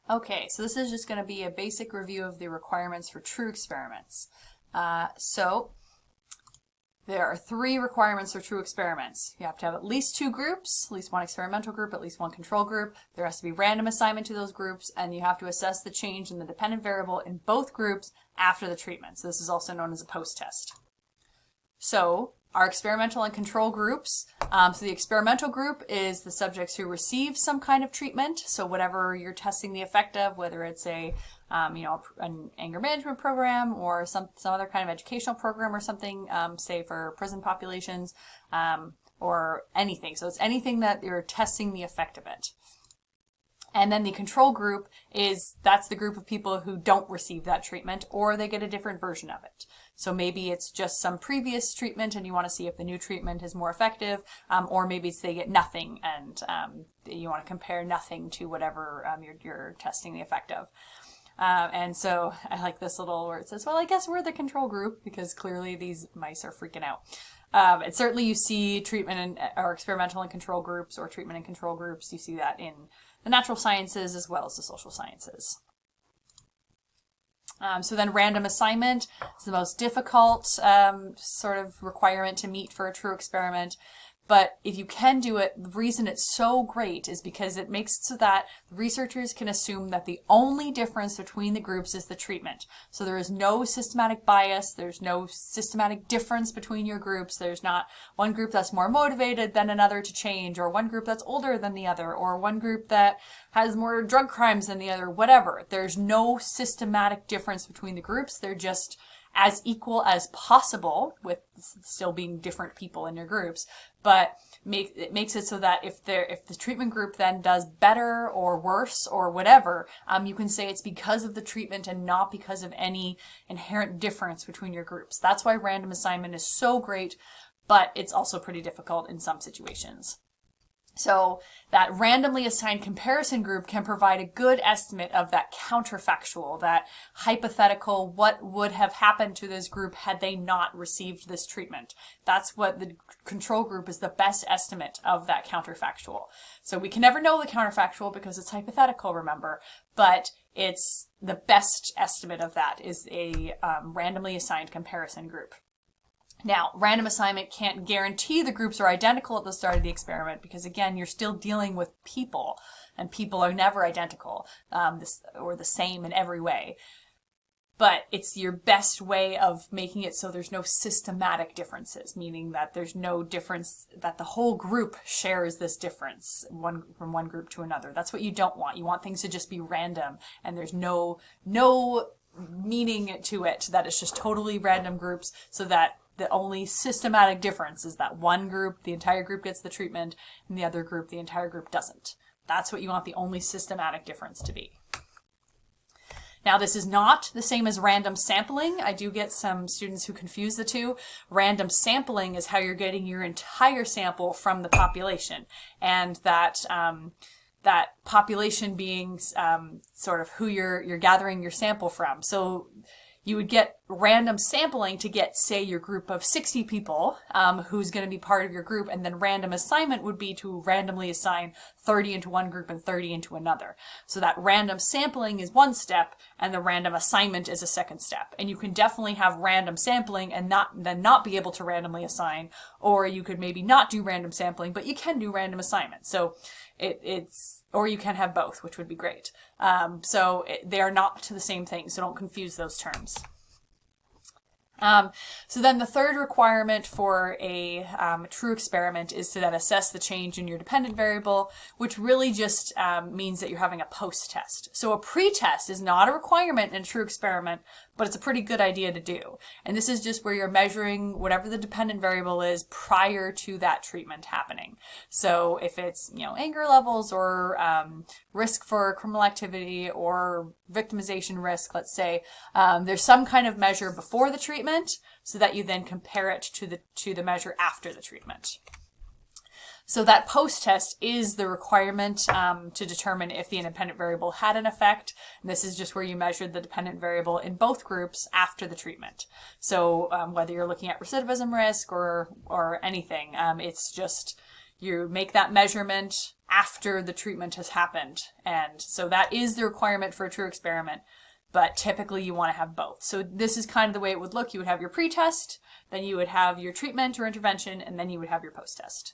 Okay, so this is just going to be a basic review of the requirements for true experiments. So there are 3 requirements for true experiments. You have to have at least 2 groups, at least 1 experimental group, at least 1 control group. There has to be random assignment to those groups, and you have to assess the change in the dependent variable in both groups after the treatment. So this is also known as a post-test. So our experimental and control groups. So the experimental group is the subjects who receive some kind of treatment. So whatever you're testing the effect of, whether it's an anger management program or some other kind of educational program or something, say for prison populations, or anything. So it's anything that you're testing the effect of it. And then the control group that's the group of people who don't receive that treatment, or they get a different version of it. So maybe it's just some previous treatment and you want to see if the new treatment is more effective, or maybe it's they get nothing and you want to compare nothing to whatever you're testing the effect of. And so I like this little where it says, well, I guess we're the control group, because clearly these mice are freaking out. And certainly you see treatment or experimental and control groups, or treatment and control groups. You see that in the natural sciences as well as the social sciences. So then random assignment is the most difficult sort of requirement to meet for a true experiment. But if you can do it, the reason it's so great is because it makes it so that researchers can assume that the only difference between the groups is the treatment. So there is no systematic bias, there's no systematic difference between your groups. There's not one group that's more motivated than another to change, or one group that's older than the other, or one group that has more drug crimes than the other, whatever. There's no systematic difference between the groups. They're just as equal as possible, with still being different people in your groups, but it makes it so that if the treatment group then does better or worse or whatever, you can say it's because of the treatment and not because of any inherent difference between your groups. That's why random assignment is so great, but it's also pretty difficult in some situations. So that randomly assigned comparison group can provide a good estimate of that counterfactual, that hypothetical, what would have happened to this group had they not received this treatment. That's what the control group is, the best estimate of that counterfactual. So we can never know the counterfactual because it's hypothetical, remember, but it's the best estimate of that is a randomly assigned comparison group. Now, random assignment can't guarantee the groups are identical at the start of the experiment, because again, you're still dealing with people, and people are never identical or the same in every way. But it's your best way of making it so there's no systematic differences, meaning that there's no difference, that the whole group shares this difference from one group to another. That's what you don't want. You want things to just be random, and there's no meaning to it, that it's just totally random groups, so that the only systematic difference is that one group, the entire group gets the treatment, and the other group, the entire group doesn't. That's what you want the only systematic difference to be. Now, this is not the same as random sampling. I do get some students who confuse the two. Random sampling is how you're getting your entire sample from the population, and that population being sort of who you're gathering your sample from. So you would get random sampling to get, say, your group of 60 people who's going to be part of your group, and then random assignment would be to randomly assign 30 into one group and 30 into another. So that random sampling is one step, and the random assignment is a second step. And you can definitely have random sampling and not be able to randomly assign, or you could maybe not do random sampling, but you can do random assignment. So or you can have both, which would be great. They are not the same thing, so don't confuse those terms. So then the third requirement for a true experiment is to then assess the change in your dependent variable, which really just means that you're having a post-test. So a pre-test is not a requirement in a true experiment, but it's a pretty good idea to do. And this is just where you're measuring whatever the dependent variable is prior to that treatment happening. So if it's, anger levels or risk for criminal activity or victimization risk, let's say, there's some kind of measure before the treatment, so that you then compare it to the measure after the treatment. So that post-test is the requirement to determine if the independent variable had an effect. And this is just where you measured the dependent variable in both groups after the treatment. So whether you're looking at recidivism risk or anything, it's just You make that measurement after the treatment has happened. And so that is the requirement for a true experiment. But typically you want to have both. So this is kind of the way it would look. You would have your pre-test, then you would have your treatment or intervention, and then you would have your post-test.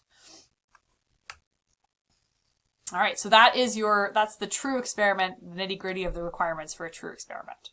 All right, so that's the true experiment, the nitty-gritty of the requirements for a true experiment.